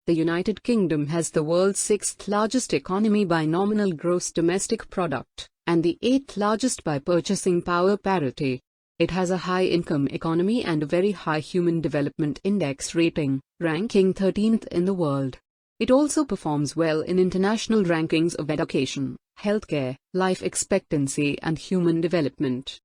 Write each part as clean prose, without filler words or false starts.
The United Kingdom has the world's sixth largest economy by nominal gross domestic product, and the eighth largest by purchasing power parity. It has a high-income economy and a very high Human Development Index rating, ranking 13th in the world. It also performs well in international rankings of education, healthcare, life expectancy and human development.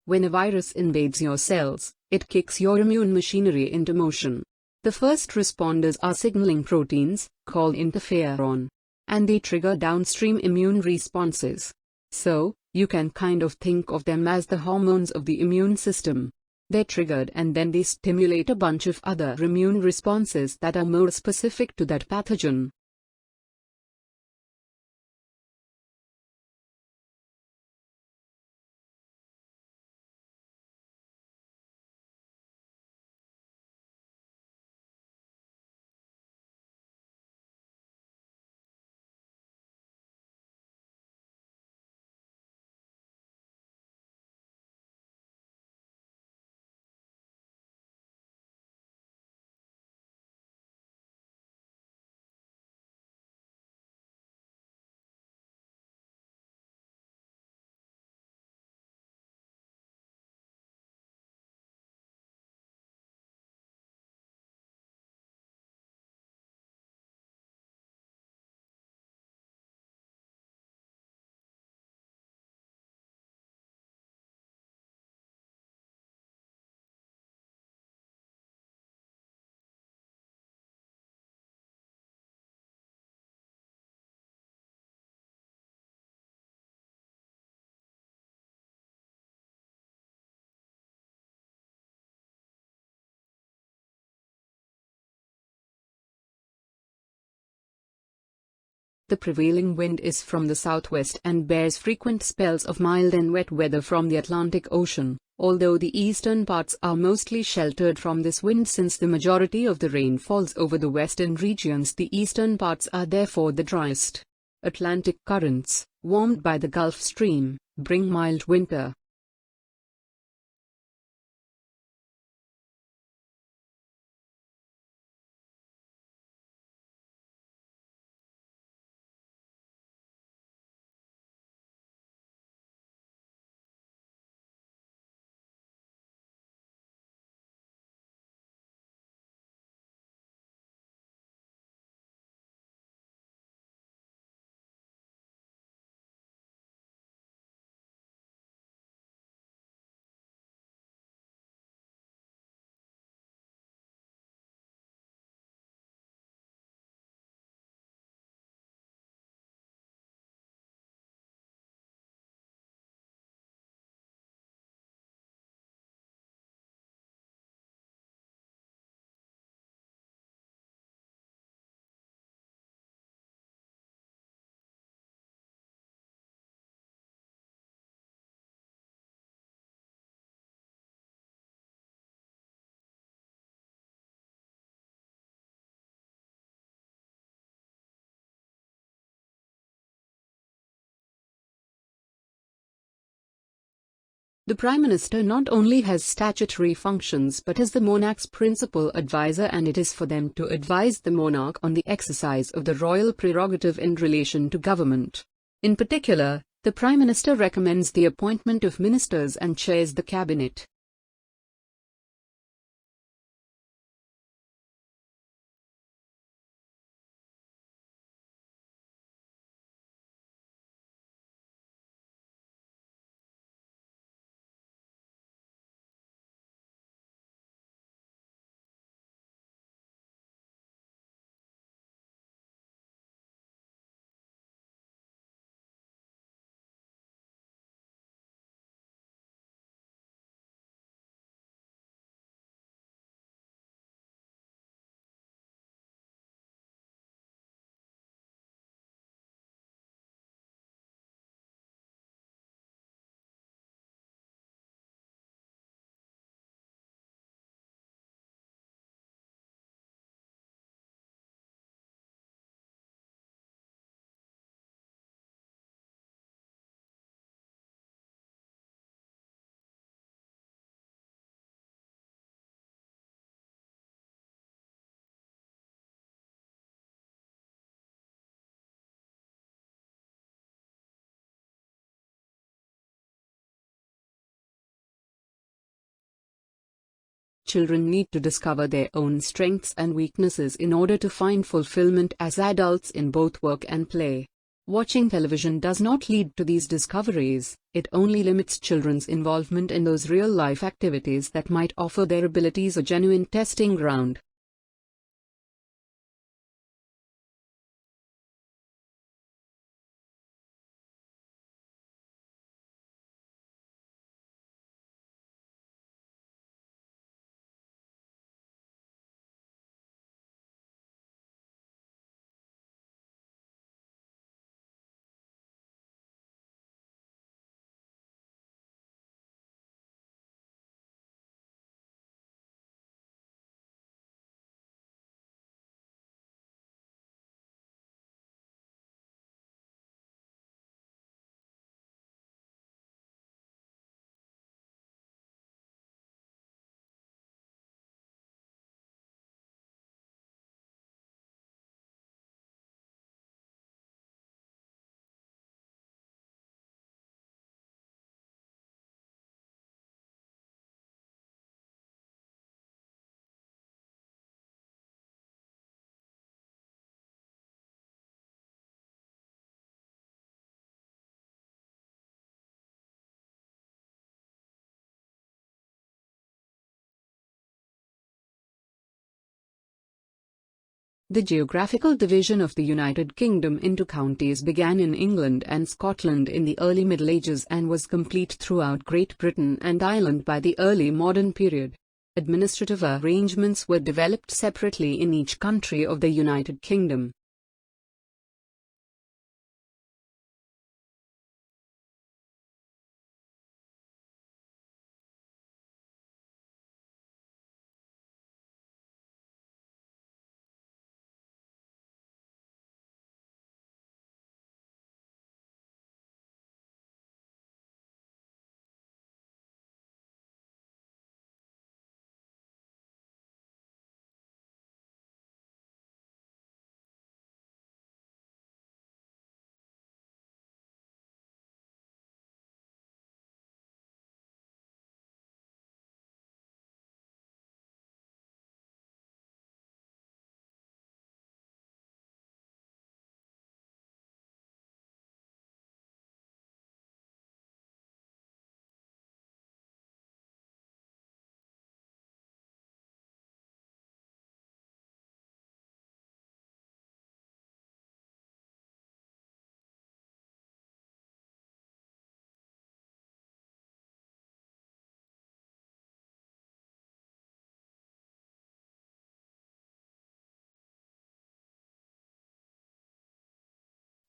When a virus invades your cells, it kicks your immune machinery into motion. The first responders are signaling proteins, called interferon, and they trigger downstream immune responses. So, you can kind of think of them as the hormones of the immune system. They're triggered and then they stimulate a bunch of other immune responses that are more specific to that pathogen. The prevailing wind is from the southwest and bears frequent spells of mild and wet weather from the Atlantic Ocean, although the eastern parts are mostly sheltered from this wind since the majority of the rain falls over the western regions. The eastern parts are therefore the driest. Atlantic currents, warmed by the Gulf Stream, bring mild winter. The Prime Minister not only has statutory functions but is the monarch's principal advisor, and it is for them to advise the monarch on the exercise of the royal prerogative in relation to government. In particular, the Prime Minister recommends the appointment of ministers and chairs the cabinet. Children need to discover their own strengths and weaknesses in order to find fulfillment as adults in both work and play. Watching television does not lead to these discoveries, it only limits children's involvement in those real-life activities that might offer their abilities a genuine testing ground. The geographical division of the United Kingdom into counties began in England and Scotland in the early Middle Ages and was complete throughout Great Britain and Ireland by the early modern period. Administrative arrangements were developed separately in each country of the United Kingdom.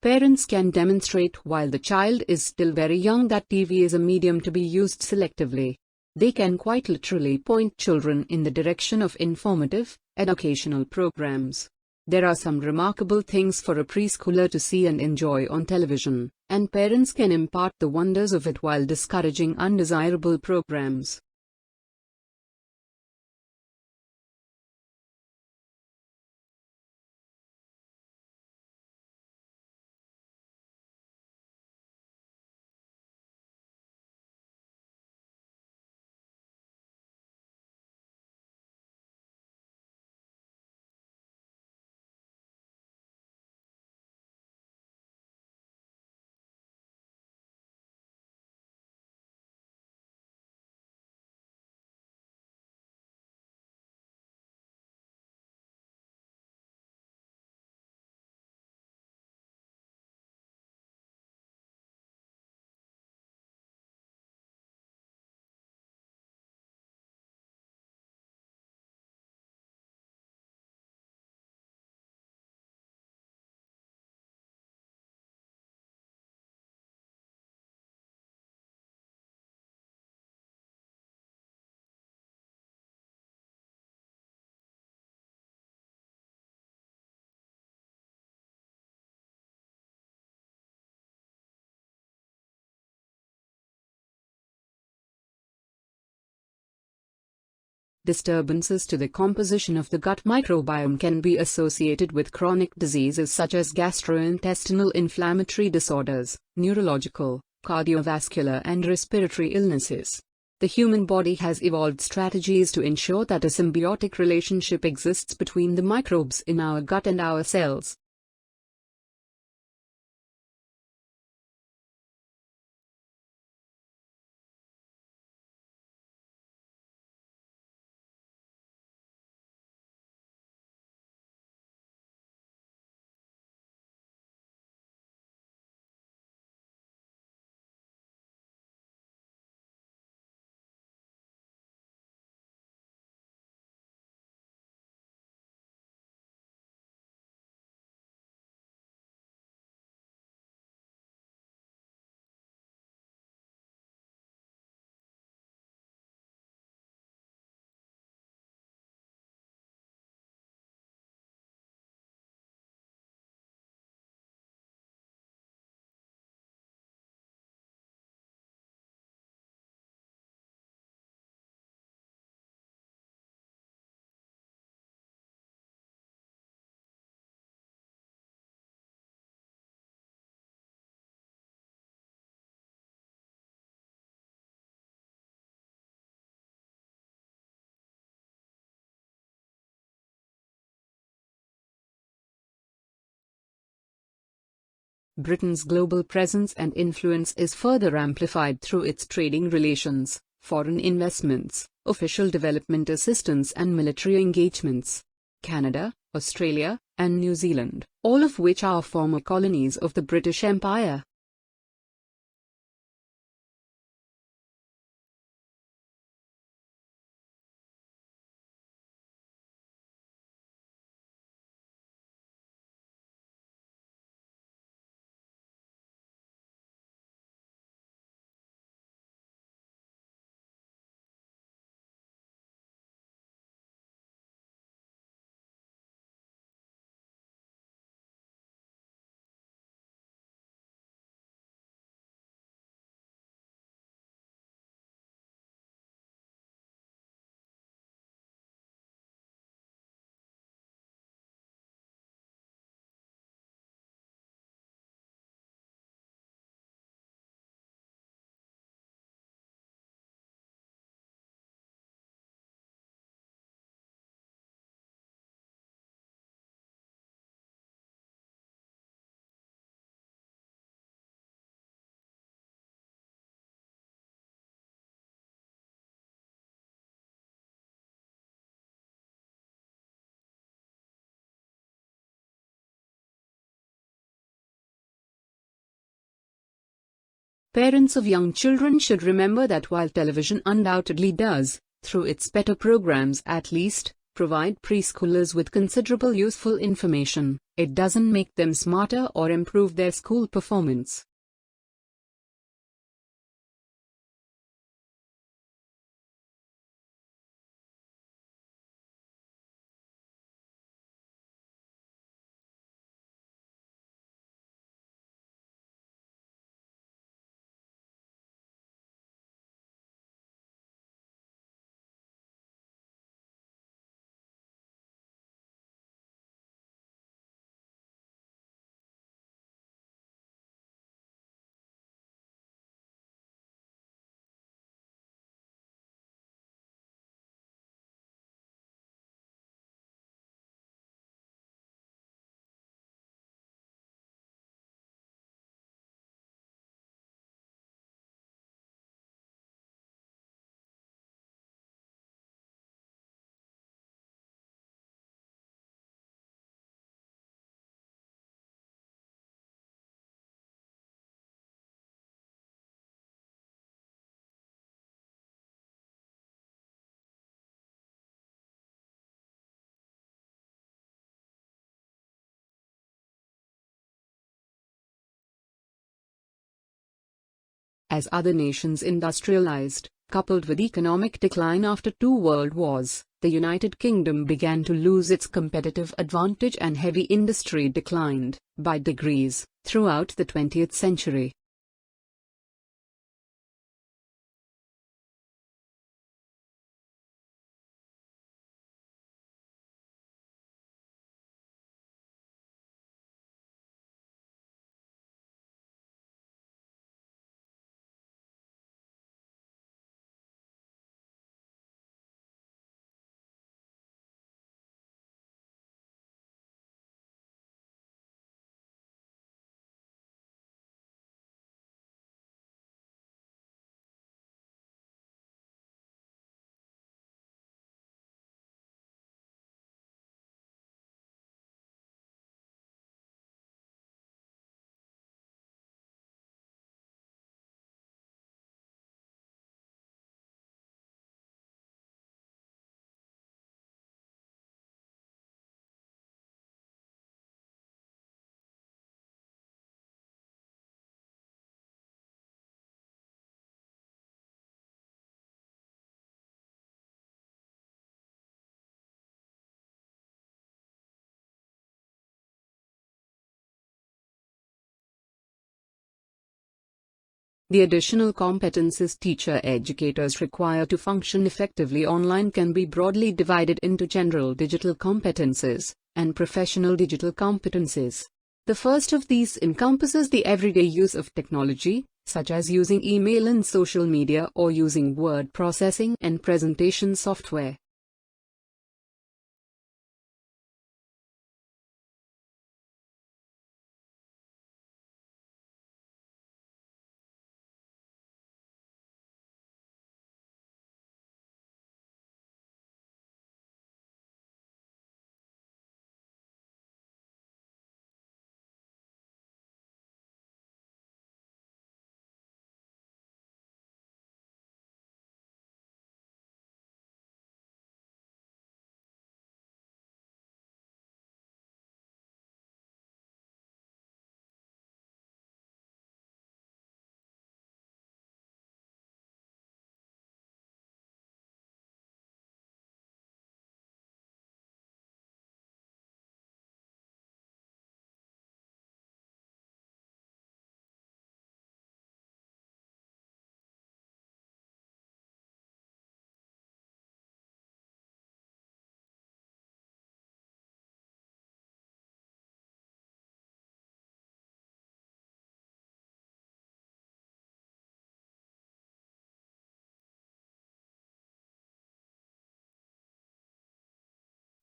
Parents can demonstrate while the child is still very young that TV is a medium to be used selectively. They can quite literally point children in the direction of informative, educational programs. There are some remarkable things for a preschooler to see and enjoy on television, and parents can impart the wonders of it while discouraging undesirable programs. Disturbances to the composition of the gut microbiome can be associated with chronic diseases such as gastrointestinal inflammatory disorders, neurological, cardiovascular, and respiratory illnesses. The human body has evolved strategies to ensure that a symbiotic relationship exists between the microbes in our gut and our cells. Britain's global presence and influence is further amplified through its trading relations, foreign investments, official development assistance, and military engagements. Canada, Australia, and New Zealand, all of which are former colonies of the British Empire. Parents of young children should remember that while television undoubtedly does, through its better programs at least, provide preschoolers with considerable useful information, it doesn't make them smarter or improve their school performance. As other nations industrialized, coupled with economic decline after two world wars, the United Kingdom began to lose its competitive advantage and heavy industry declined, by degrees, throughout the 20th century. The additional competences teacher-educators require to function effectively online can be broadly divided into general digital competences and professional digital competences. The first of these encompasses the everyday use of technology, such as using email and social media or using word processing and presentation software.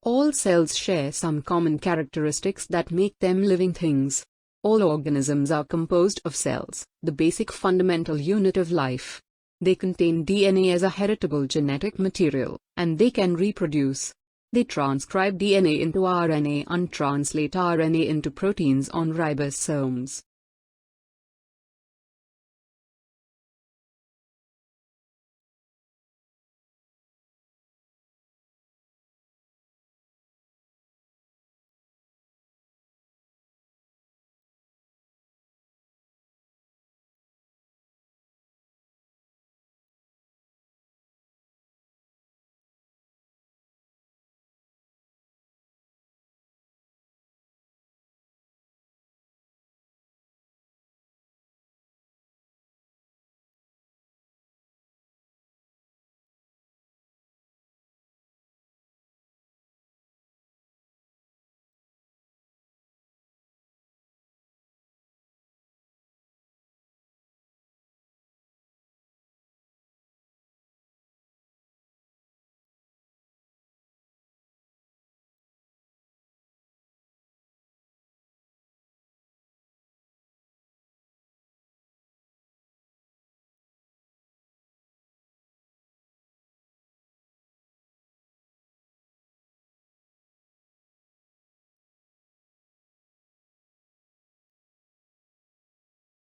All cells share some common characteristics that make them living things. All organisms are composed of cells, the basic fundamental unit of life. They contain DNA as a heritable genetic material, and they can reproduce. They transcribe DNA into RNA and translate RNA into proteins on ribosomes.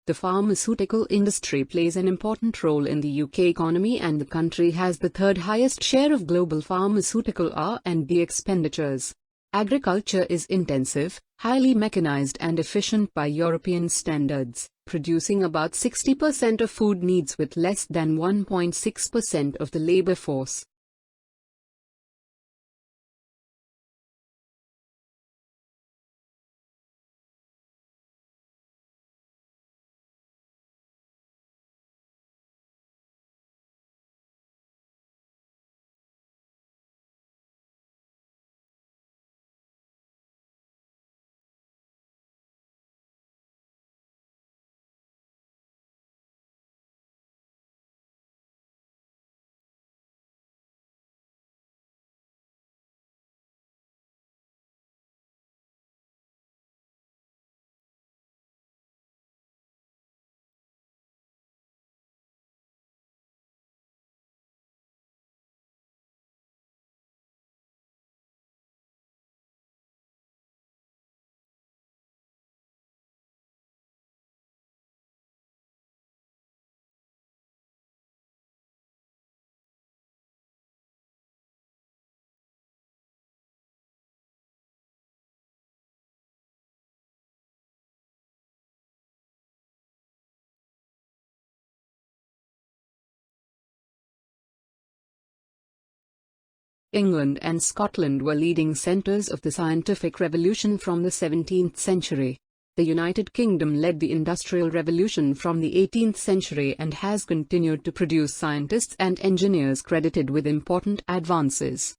The pharmaceutical industry plays an important role in the UK economy, and the country has the third highest share of global pharmaceutical R&D expenditures. Agriculture is intensive, highly mechanized and efficient by European standards, producing about 60% of food needs with less than 1.6% of the labor force. England and Scotland were leading centres of the scientific revolution from the 17th century. The United Kingdom led the Industrial Revolution from the 18th century and has continued to produce scientists and engineers credited with important advances.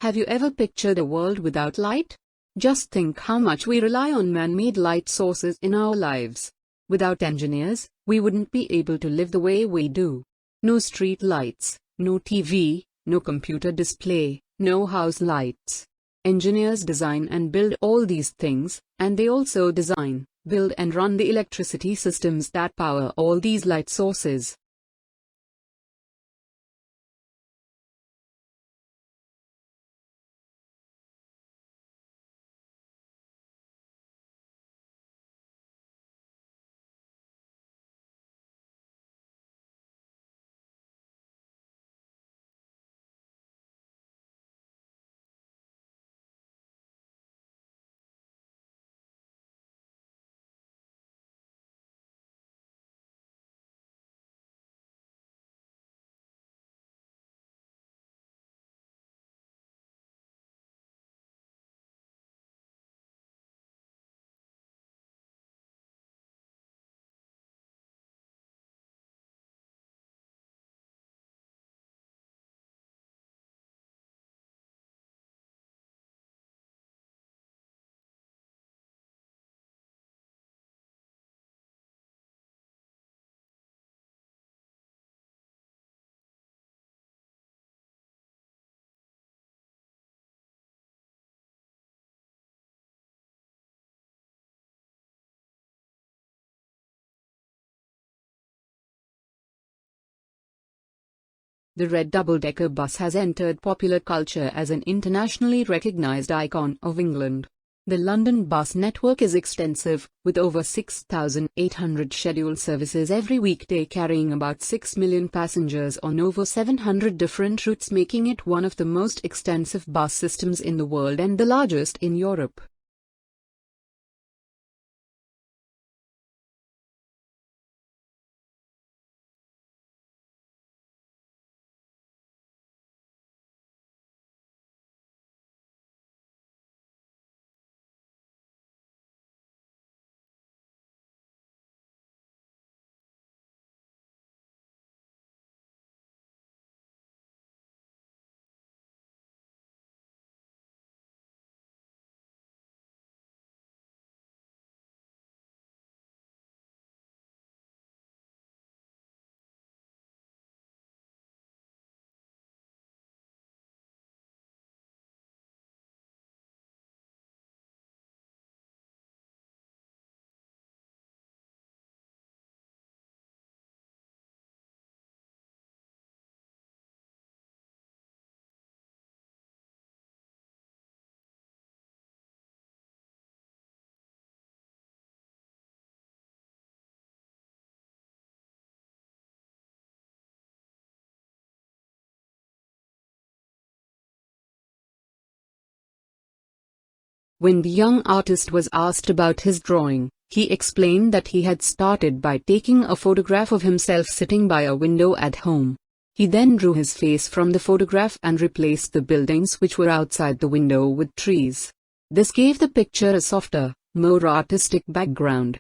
Have you ever pictured a world without light? Just think how much we rely on man-made light sources in our lives. Without engineers, we wouldn't be able to live the way we do. No street lights, no TV, no computer display, no house lights. Engineers design and build all these things, and they also design, build and run the electricity systems that power all these light sources. The red double-decker bus has entered popular culture as an internationally recognized icon of England. The London bus network is extensive, with over 6,800 scheduled services every weekday carrying about 6 million passengers on over 700 different routes, making it one of the most extensive bus systems in the world and the largest in Europe. When the young artist was asked about his drawing, he explained that he had started by taking a photograph of himself sitting by a window at home. He then drew his face from the photograph and replaced the buildings which were outside the window with trees. This gave the picture a softer, more artistic background.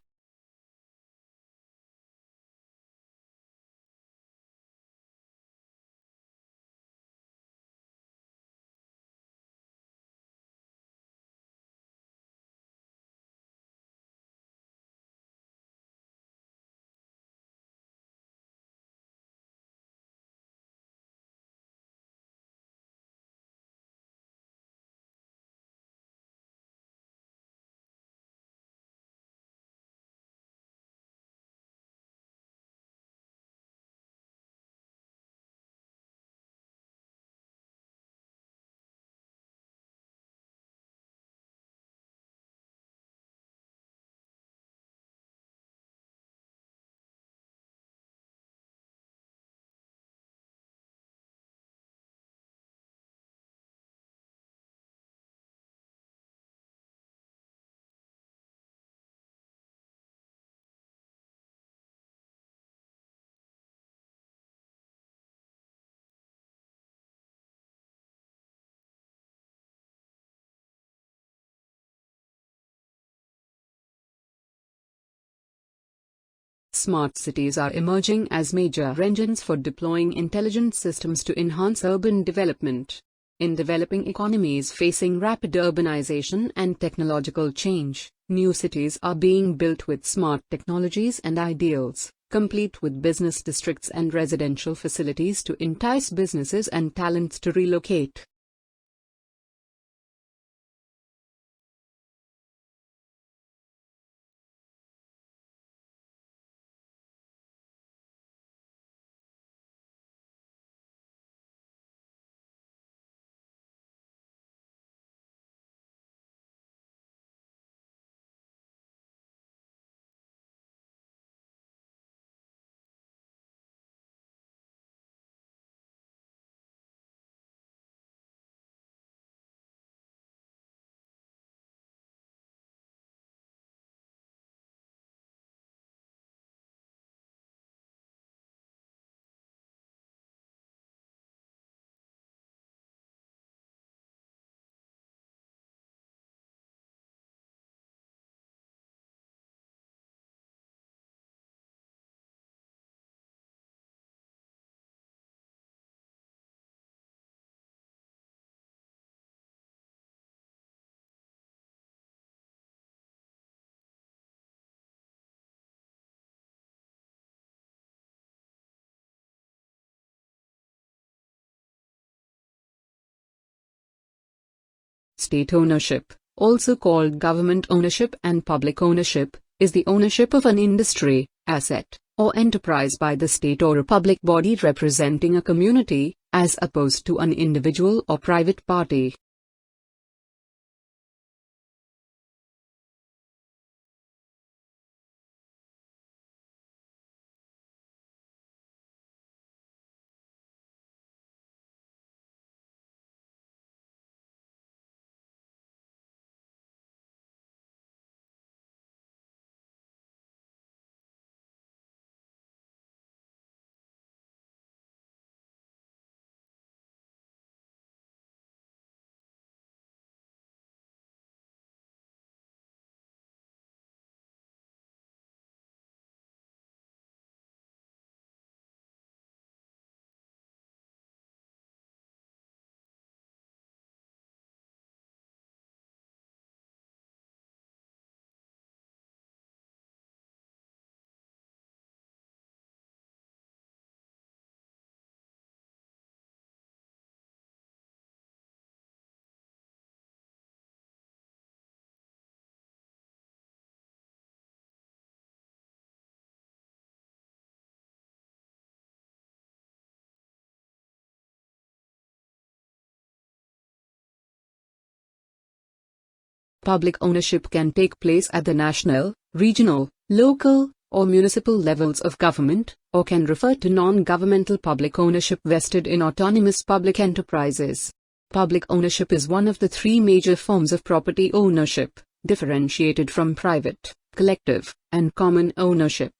Smart cities are emerging as major engines for deploying intelligent systems to enhance urban development. In developing economies facing rapid urbanization and technological change, new cities are being built with smart technologies and ideals, complete with business districts and residential facilities to entice businesses and talents to relocate. State ownership, also called government ownership and public ownership, is the ownership of an industry, asset, or enterprise by the state or a public body representing a community, as opposed to an individual or private party. Public ownership can take place at the national, regional, local, or municipal levels of government, or can refer to non-governmental public ownership vested in autonomous public enterprises. Public ownership is one of the three major forms of property ownership, differentiated from private, collective, and common ownership.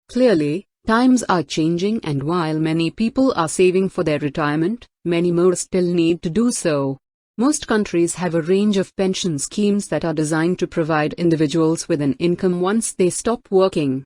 Clearly, times are changing, and while many people are saving for their retirement, many more still need to do so. Most countries have a range of pension schemes that are designed to provide individuals with an income once they stop working.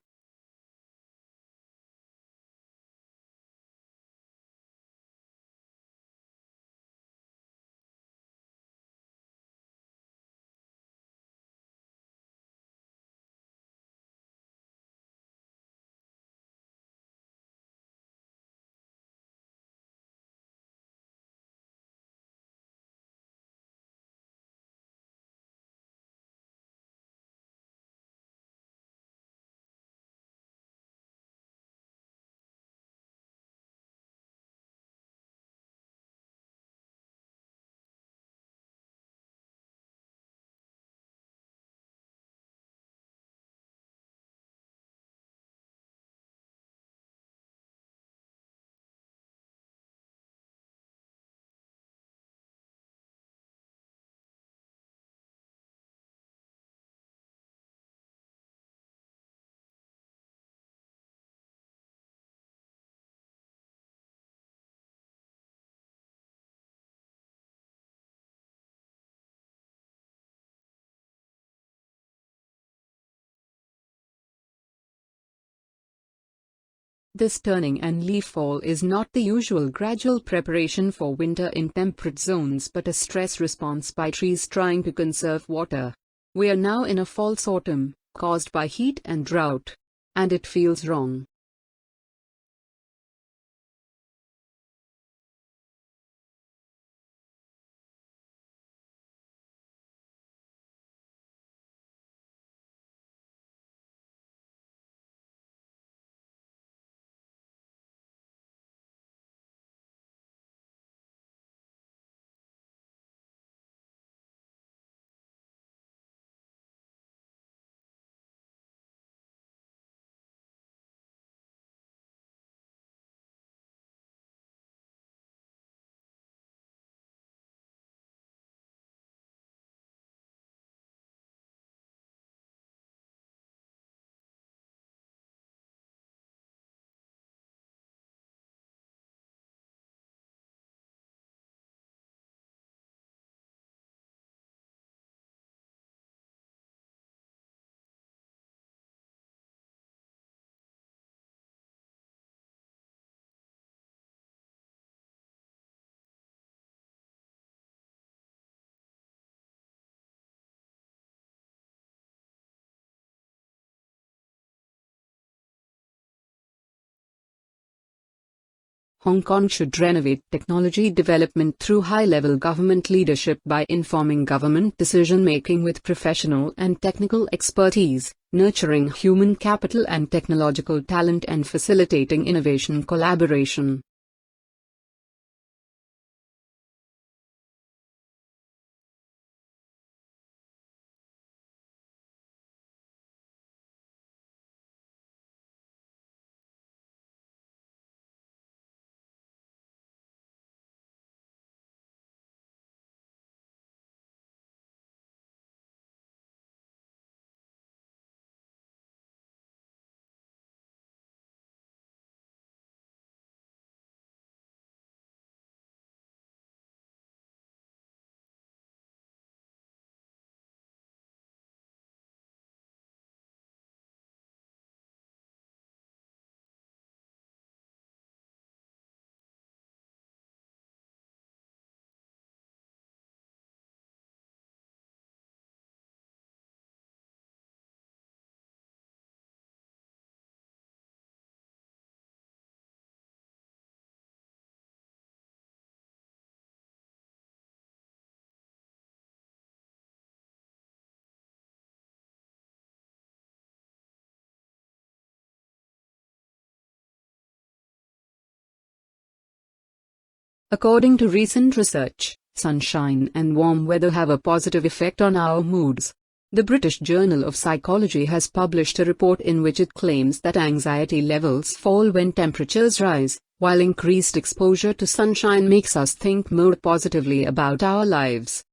This turning and leaf fall is not the usual gradual preparation for winter in temperate zones, but a stress response by trees trying to conserve water. We are now in a false autumn, caused by heat and drought. And it feels wrong. Hong Kong should renovate technology development through high-level government leadership by informing government decision-making with professional and technical expertise, nurturing human capital and technological talent, and facilitating innovation collaboration. According to recent research, sunshine and warm weather have a positive effect on our moods. The British Journal of Psychology has published a report in which it claims that anxiety levels fall when temperatures rise, while increased exposure to sunshine makes us think more positively about our lives.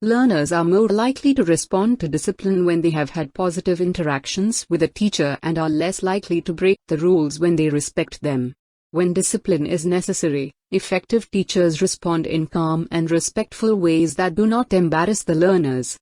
Learners are more likely to respond to discipline when they have had positive interactions with a teacher and are less likely to break the rules when they respect them. When discipline is necessary, effective teachers respond in calm and respectful ways that do not embarrass the learners.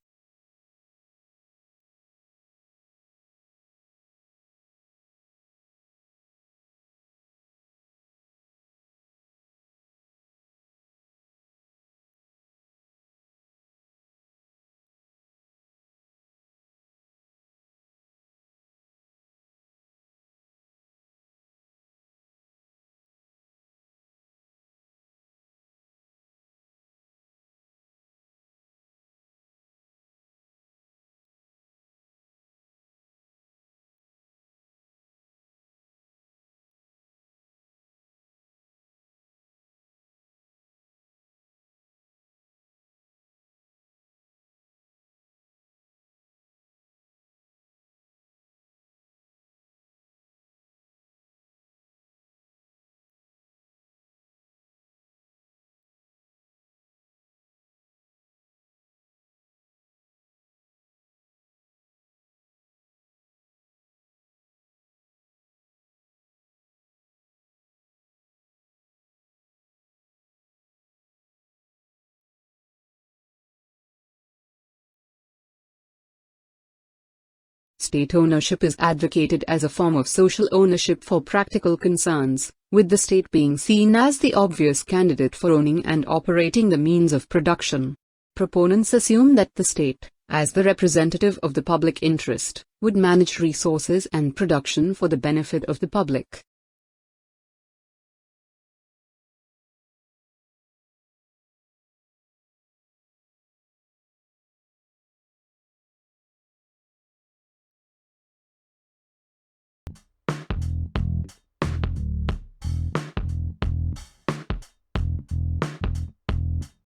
State ownership is advocated as a form of social ownership for practical concerns, with the state being seen as the obvious candidate for owning and operating the means of production. Proponents assume that the state, as the representative of the public interest, would manage resources and production for the benefit of the public.